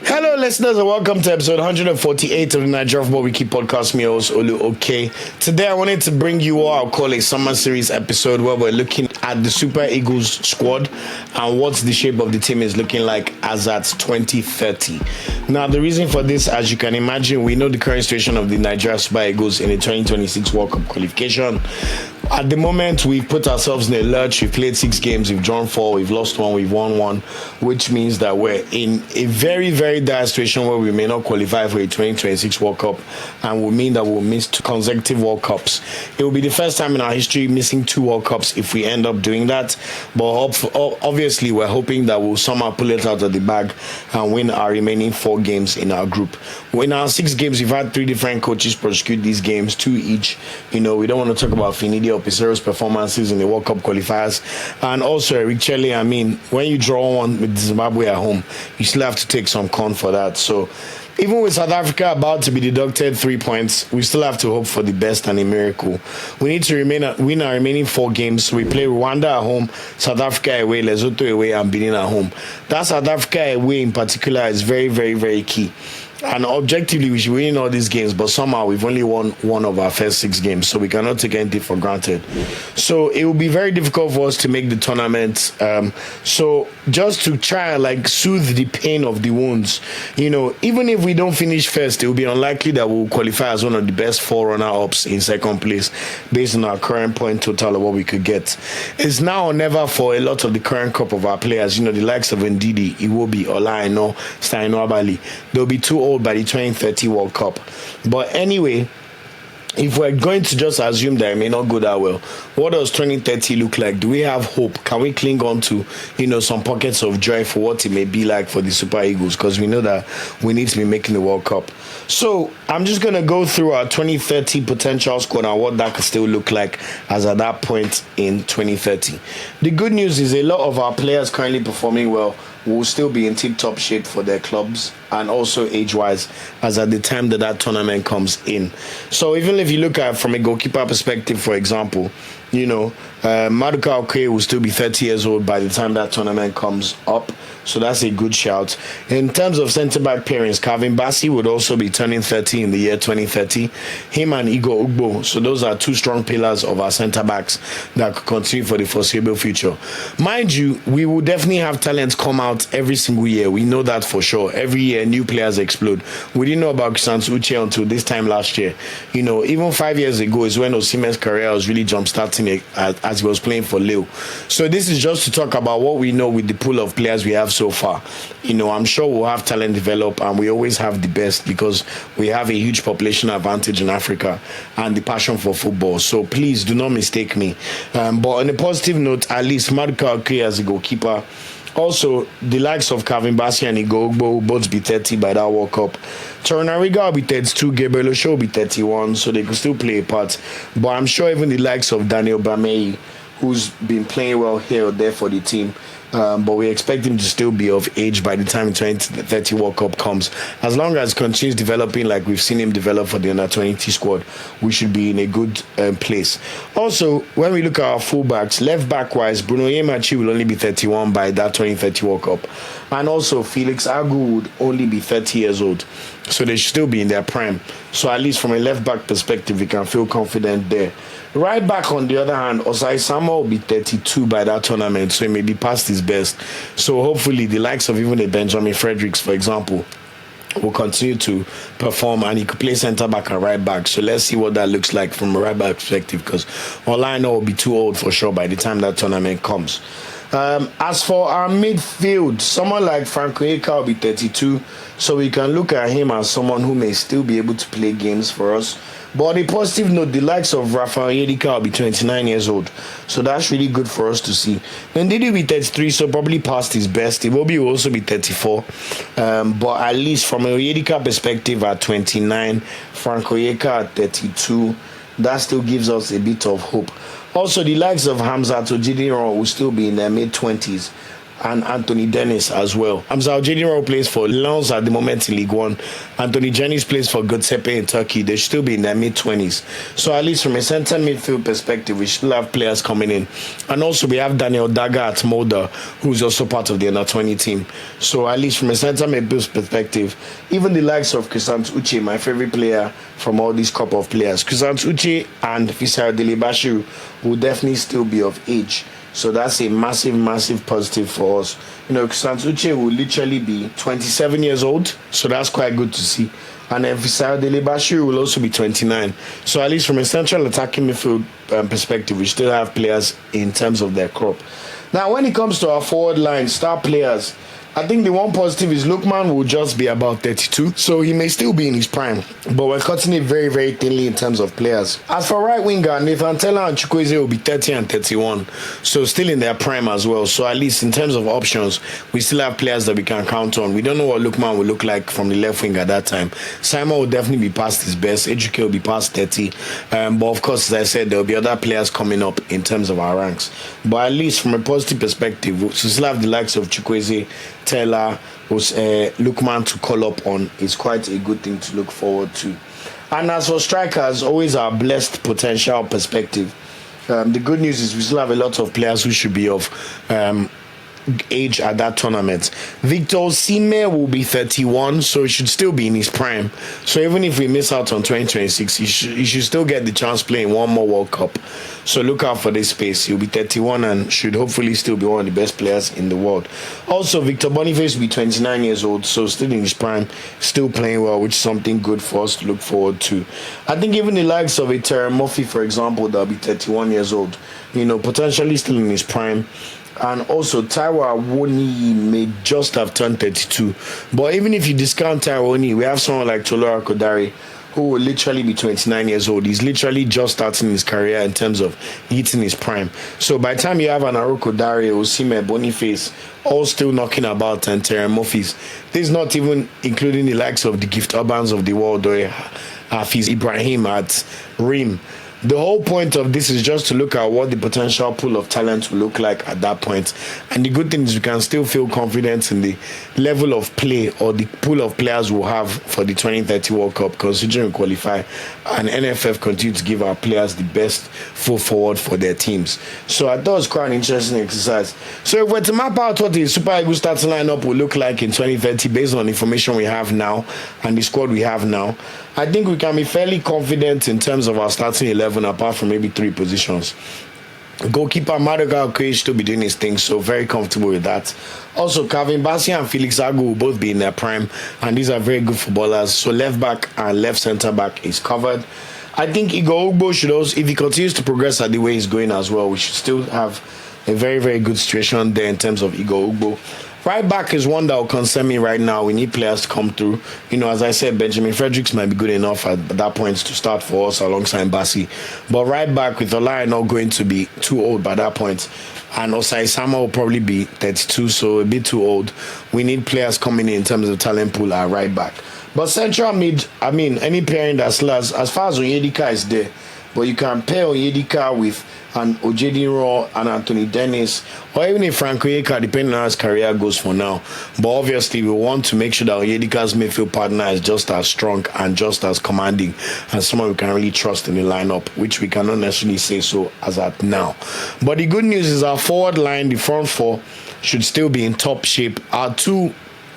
Hello, listeners, and welcome to episode 148 of the Nigeria Football Weekly podcast. Me, host Olu. Okay, today I wanted to bring you all, I'll call a summer series episode where we're looking at the Super Eagles squad and what the shape of the team is looking like as at 2030. Now, the reason for this, as you can imagine, we know the current situation of the Nigeria Super Eagles in the 2026 World Cup qualification. At the moment, we've put ourselves in a lurch. We've played 6 games, we've drawn 4, we've lost 1, we've won 1, which means that we're in a very, very dire situation where we may not qualify for a 2026 World Cup, and will mean that we'll miss 2 consecutive World Cups. It will be the first time in our history missing 2 World Cups if we end up doing that. But obviously, we're hoping that we'll somehow pull it out of the bag and win our remaining 4 games in our group. In our 6 games, we've had 3 different coaches prosecute these games, 2 each. We don't want to talk about Finidi Pisero's performances in the World Cup qualifiers, and also Eric Chelle. I mean, when you draw one with Zimbabwe at home, you still have to take some con for that. So even with South Africa about to be deducted 3 points, we still have to hope for the best and a miracle. We need to win our remaining 4 games. We play Rwanda at home, South Africa away, Lesotho away, and Benin at home. That South Africa away in particular is very, very, very key. And objectively, we should win all these games, but somehow we've only won 1 of our first 6 games, so we cannot take anything for granted. So it will be very difficult for us to make the tournament. So just to try and soothe the pain of the wounds, even if we don't finish first, it will be unlikely that we'll qualify as one of the best 4 runner-ups in second place, based on our current point total of what we could get. It's now or never for a lot of the current crop of our players. The likes of Ndidi, Iwobi, Olaino, Steino Abali. They'll be too old by the 2030 World Cup. But anyway, if we're going to just assume that it may not go that well, what does 2030 look like? Do we have hope? Can we cling on to, some pockets of joy for what it may be like for the Super Eagles? Because we know that we need to be making the World Cup. So I'm just going to go through our 2030 potential squad and what that could still look like as at that point in 2030. The good news is a lot of our players currently performing well will still be in tip-top shape for their clubs and also age-wise as at the time that tournament comes in. So even if you look at from a goalkeeper perspective, for example, Maduka Okoye will still be 30 years old by the time that tournament comes up. So that's a good shout. In terms of centre-back pairings, Calvin Bassey would also be turning 30 in the year 2030. Him and Igor Ugbo. So those are 2 strong pillars of our centre-backs that could continue for the foreseeable future. Mind you, we will definitely have talents come out every single year. We know that for sure. Every year, new players explode. We didn't know about Kristansu Uche until this time last year. Even 5 years ago is when Osimhen's career was really jump-starting as he was playing for Lille. So this is just to talk about what we know with the pool of players we have so far. I'm sure we'll have talent develop, and we always have the best because we have a huge population advantage in Africa and the passion for football. So please do not mistake me. But on a positive note, at least Maduka Okoye as a goalkeeper. Also, the likes of Calvin Bassey and Igor Ugbo will both be 30 by that World Cup. Torunariga will be 32, Gabriel Osho will be 31, so they could still play a part. But I'm sure even the likes of Daniel Bamei, who's been playing well here or there for the team, but we expect him to still be of age by the time the 2030 World Cup comes. As long as continues developing like we've seen him develop for the under-20 squad, we should be in a good place. Also, when we look at our fullbacks, left back-wise, Bruno Yemachi will only be 31 by that 2030 World Cup. And also, Felix Agu would only be 30 years old. So they should still be in their prime. So at least from a left-back perspective, we can feel confident there. Right back, on the other hand, Osai Samuel will be 32 by that tournament, so he may be past his best. So hopefully the likes of even a Benjamin Fredericks, for example, will continue to perform, and he could play centre-back and right-back. So let's see what that looks like from a right-back perspective, because Olaino will be too old for sure by the time that tournament comes. As for our midfield, someone like Frank Onyeka will be 32, so we can look at him as someone who may still be able to play games for us. But on a positive note, the likes of Rafael Yedika will be 29 years old. So that's really good for us to see. Ndidi will be 33, so probably past his best. Iwobi will also be 34. But at least from a Yedika perspective at 29, Frank Onyeka at 32, that still gives us a bit of hope. Also, the likes of Hamza Tojidiro will still be in their mid-20s. and Anthony Dennis as well. Hamza Ojediro plays for Lens at the moment in League One. Anthony Dennis plays for Göztepe in Turkey. They should still be in their mid-20s. So at least from a centre midfield perspective, we still have players coming in. And also we have Daniel Daga at Molde, who's also part of the under-20 team. So at least from a centre midfield perspective, even the likes of Crescent Uche, my favourite player from all these couple of players, Crescent Uche and Fissayo Delebashiru will definitely still be of age. So that's a massive, massive positive for us. Crescent Uche will literally be 27 years old, so that's quite good to see. And then Fissayo Delebashiru will also be 29. So at least from a central attacking midfield perspective, we still have players in terms of their crop. Now, when it comes to our forward line, star players, I think the one positive is Lookman will just be about 32, so he may still be in his prime, but we're cutting it very, very thinly in terms of players. As for right winger, Nathan Tella and Chukwueze will be 30 and 31, so still in their prime as well. So at least in terms of options, we still have players that we can count on. We don't know what Lookman will look like from the left wing at that time. Simon will definitely be past his best. Ejike will be past 30, but of course, as I said, there will be other players coming up in terms of our ranks. But at least from a positive perspective, we still have the likes of Chukwueze, Taylor, Lookman to call up on is quite a good thing to look forward to. And as for strikers, always our blessed potential perspective. The good news is we still have a lot of players who should be of age at that tournament. Victor Osimhen will be 31, so he should still be in his prime. So even if we miss out on 2026, he should still get the chance playing one more World Cup. So look out for this space. He'll be 31 and should hopefully still be one of the best players in the world. Also, Victor Boniface will be 29 years old, so still in his prime, still playing well, which is something good for us to look forward to. I think even the likes of a Terry Murphy, for example, that'll be 31 years old, potentially still in his prime. And also, Taiwo Awoniyi may just have turned 32. But even if you discount Taiwo Awoniyi, we have someone like Tolora Kodari, who will literally be 29 years old. He's literally just starting his career in terms of hitting his prime. So by the time you have an Aroko Dare, Osimhen, Boniface, all still knocking about, and Terry Murphys, this is not even including the likes of the Gift Urbans of the world or Hafiz Ibrahim at Rim. The whole point of this is just to look at what the potential pool of talent will look like at that point. And the good thing is we can still feel confident in the level of play or the pool of players we'll have for the 2030 World Cup, considering we qualify and NFF continue to give our players the best foot forward for their teams. So I thought it was quite an interesting exercise. So if we're to map out what the Super Eagles starting lineup will look like in 2030 based on the information we have now and the squad we have now, I think we can be fairly confident in terms of our starting 11, apart from maybe 3 positions. Goalkeeper Madoka Okoye still be doing his thing, so very comfortable with that. Also, Calvin Bassey and Felix Agu will both be in their prime, and these are very good footballers. So left back and left centre back is covered. I think Igor Ugbo should also, if he continues to progress at the way he's going as well, we should still have a very, very good situation there in terms of Igor Ugbo. Right back is one that will concern me right now. We need players to come through. As I said, Benjamin Fredericks might be good enough at that point to start for us alongside Bassi. But right back with Olai not going to be too old by that point. And Osai Sama will probably be 32, so a bit too old. We need players coming in terms of talent pool at right back. But central mid, any pairing that's last, as far as Onyedika is there, but you can pair Onyedika with an Ojediro and Anthony Dennis, or even a Frank Oyeka, depending on how his career goes for now. But obviously, we want to make sure that Onyedika's midfield partner is just as strong and just as commanding and someone we can really trust in the lineup, which we cannot necessarily say so as at now. But the good news is our forward line, the front four, should still be in top shape. Our 2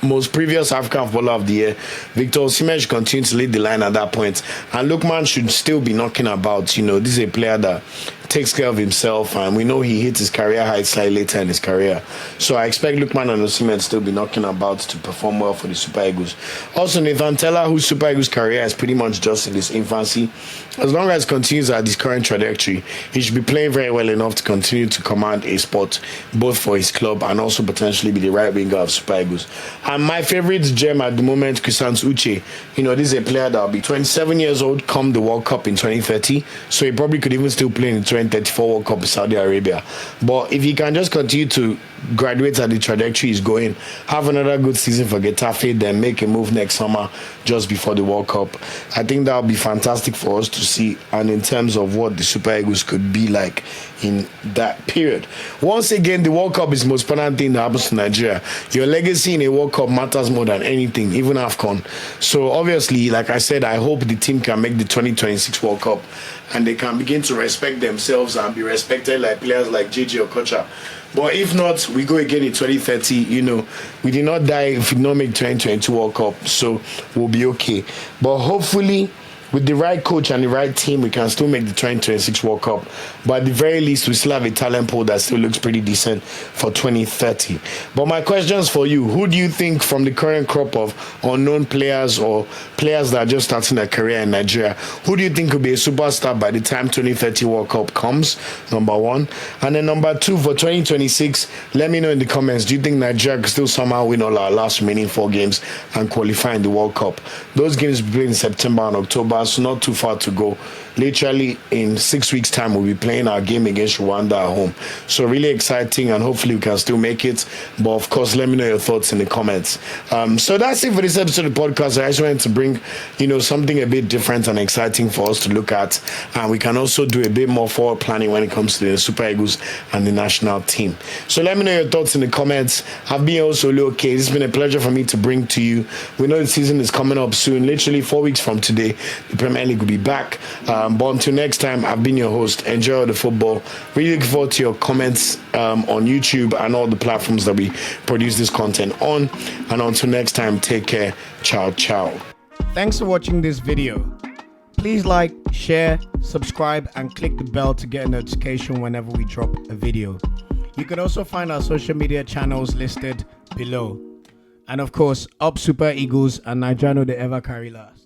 most previous African Footballer of the Year, Victor Osimhen, should continue to lead the line at that point, and Lookman should still be knocking about. This is a player that takes care of himself, and we know he hit his career height slightly later in his career. So I expect Lookman and Osimhen to still be knocking about to perform well for the Super Eagles. Also, Nathan Tella, whose Super Eagles career is pretty much just in his infancy, as long as he continues at his current trajectory, he should be playing very well enough to continue to command a spot both for his club and also potentially be the right winger of Super Eagles. And my favorite gem at the moment, Crescent Uche. This is a player that will be 27 years old come the World Cup in 2030, so he probably could even still play in the 2034 World Cup in Saudi Arabia. But if he can just continue to graduate at the trajectory he's going, have another good season for Getafe, then make a move next summer just before the World Cup, I think that would be fantastic for us to see. And in terms of what the Super Eagles could be like in that period. Once again, the World Cup is the most important thing that happens to Nigeria. Your legacy in a World Cup matters more than anything, even AFCON. So obviously, like I said, I hope the team can make the 2026 World Cup and they can begin to respect themselves and be respected like players like JJ Okocha. But if not, we go again in 2030. You know, we did not die if we did not make 2022 World Cup, so we'll be okay. But hopefully, with the right coach and the right team, we can still make the 2026 World Cup. But at the very least, we still have a talent pool that still looks pretty decent for 2030. But my questions for you, who do you think from the current crop of unknown players or players that are just starting their career in Nigeria, who do you think will be a superstar by the time 2030 World Cup comes? Number one. And then number two, for 2026, let me know in the comments, do you think Nigeria can still somehow win all our last remaining 4 games and qualify in the World Cup? Those games will be played in September and October, so not too far to go. Literally in 6 weeks time we'll be playing our game against Rwanda at home, so really exciting, and hopefully we can still make it. But of course, let me know your thoughts in the comments. So that's it for this episode of the podcast. I just wanted to bring something a bit different and exciting for us to look at, and we can also do a bit more forward planning when it comes to the Super Eagles and the national team. So let me know your thoughts in the comments. I've been also okay. It's been a pleasure for me to bring to you. We know the season is coming up soon, literally 4 weeks from today. The Premier League will be back. But until next time, I've been your host. Enjoy the football. Really looking forward to your comments on YouTube and all the platforms that we produce this content on. And until next time, take care. Ciao, ciao. Thanks for watching this video. Please like, share, subscribe, and click the bell to get a notification whenever we drop a video. You can also find our social media channels listed below. And of course, up Super Eagles and Nigeria know they ever carry last.